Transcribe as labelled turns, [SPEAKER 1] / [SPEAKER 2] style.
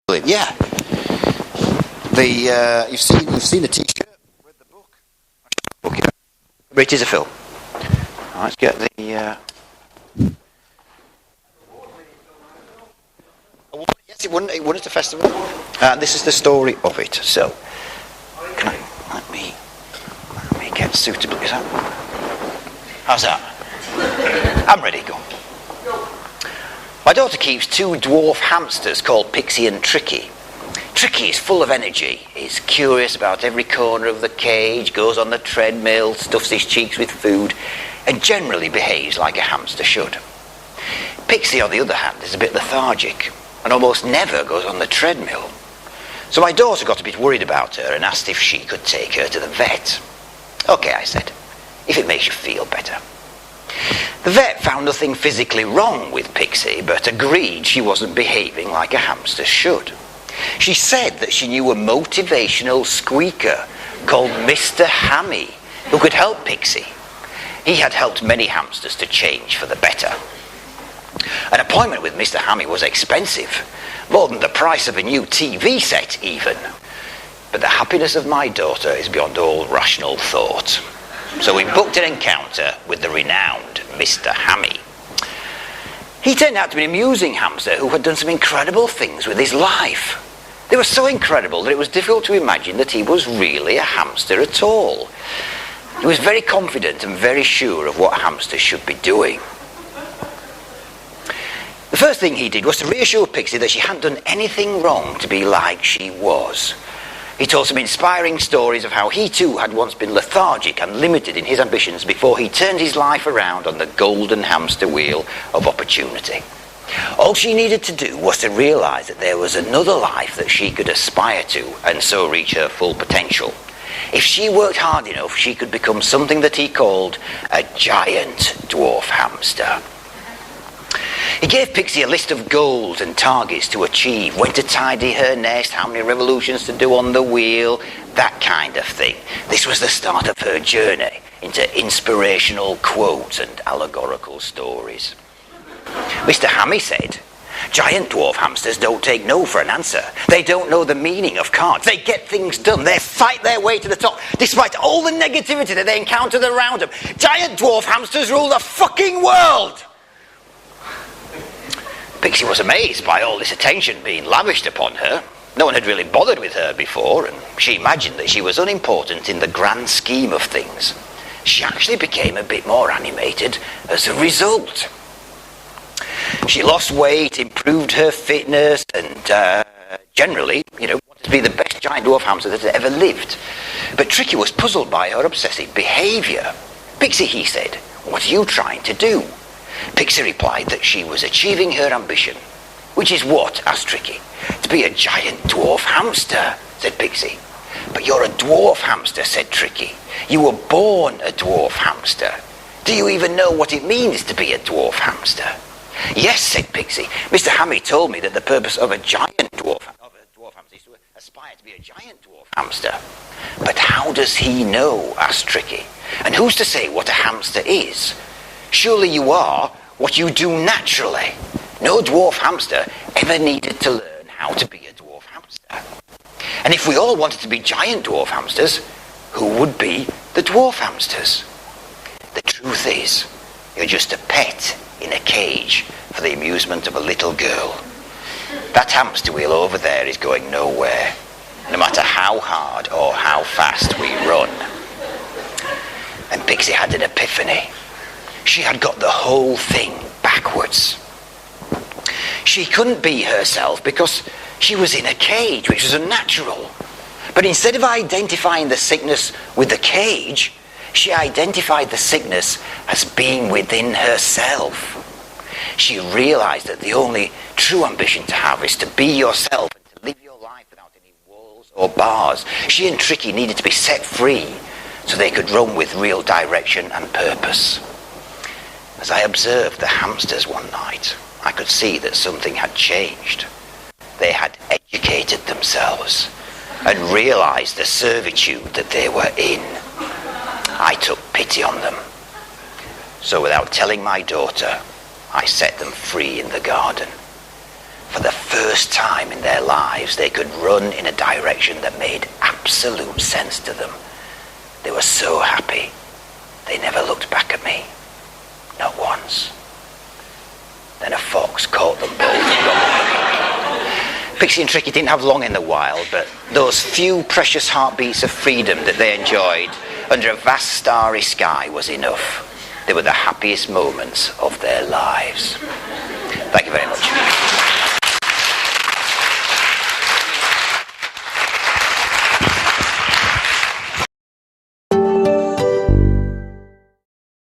[SPEAKER 1] Yeah. You've seen the T-shirt, read the book. It is a film. Let's get the. Yes, it won at a festival. This is the story of it. So, let me get suitable. Is that? How's that? I'm ready. Go. My daughter keeps two dwarf hamsters called Pixie and Tricky. Tricky is full of energy. He's curious about every corner of the cage, goes on the treadmill, stuffs his cheeks with food, and generally behaves like a hamster should. Pixie, on the other hand, is a bit lethargic and almost never goes on the treadmill. So my daughter got a bit worried about her and asked if she could take her to the vet. Okay, I said, if it makes you feel better. The vet found nothing physically wrong with Pixie, but agreed she wasn't behaving like a hamster should. She said that she knew a motivational squeaker called Mr. Hammy who could help Pixie. He had helped many hamsters to change for the better. An appointment with Mr. Hammy was expensive, more than the price of a new TV set even. But the happiness of my daughter is beyond all rational thought. So we booked an encounter with the renowned Mr. Hammy. He turned out to be an amusing hamster who had done some incredible things with his life. They were so incredible that it was difficult to imagine that he was really a hamster at all. He was very confident and very sure of what hamsters should be doing. The first thing he did was to reassure Pixie that she hadn't done anything wrong to be like she was. He told some inspiring stories of how he too had once been lethargic and limited in his ambitions before he turned his life around on the golden hamster wheel of opportunity. All she needed to do was to realise that there was another life that she could aspire to and so reach her full potential. If she worked hard enough, she could become something that he called a giant dwarf hamster. He gave Pixie a list of goals and targets to achieve, when to tidy her nest, how many revolutions to do on the wheel, that kind of thing. This was the start of her journey into inspirational quotes and allegorical stories. Mr. Hammy said, "Giant dwarf hamsters don't take no for an answer. They don't know the meaning of cards. They get things done. They fight their way to the top, despite all the negativity that they encounter around them. Giant dwarf hamsters rule the fucking world!" Pixie was amazed by all this attention being lavished upon her. No one had really bothered with her before, and she imagined that she was unimportant in the grand scheme of things. She actually became a bit more animated as a result. She lost weight, improved her fitness, and generally, wanted to be the best giant dwarf hamster that had ever lived. But Tricky was puzzled by her obsessive behaviour. "Pixie," he said, "what are you trying to do?" Pixie replied that she was achieving her ambition. "Which is what?" asked Tricky. "To be a giant dwarf hamster," said Pixie. "But you're a dwarf hamster," said Tricky. "You were born a dwarf hamster. Do you even know what it means to be a dwarf hamster?" "Yes," said Pixie. "Mr. Hammy told me that the purpose of a dwarf hamster is to aspire to be a giant dwarf hamster." "But how does he know?" asked Tricky. "And who's to say what a hamster is? Surely you are what you do naturally. No dwarf hamster ever needed to learn how to be a dwarf hamster. And if we all wanted to be giant dwarf hamsters, who would be the dwarf hamsters? The truth is, you're just a pet in a cage for the amusement of a little girl. That hamster wheel over there is going nowhere, no matter how hard or how fast we run." And Pixie had an epiphany. She had got the whole thing backwards. She couldn't be herself because she was in a cage, which was unnatural. But instead of identifying the sickness with the cage, she identified the sickness as being within herself. She realized that the only true ambition to have is to be yourself and to live your life without any walls or bars. She and Tricky needed to be set free so they could run with real direction and purpose. As I observed the hamsters one night, I could see that something had changed. They had educated themselves and realized the servitude that they were in. I took pity on them. So without telling my daughter, I set them free in the garden. for the first time in their lives, they could run in a direction that made absolute sense to them. They were so happy. They never looked back at me. Not once. Then a fox caught them both and robbed them. Pixie and Tricky didn't have long in the wild, but those few precious heartbeats of freedom that they enjoyed under a vast starry sky was enough. They were the happiest moments of their lives. Thank you very much.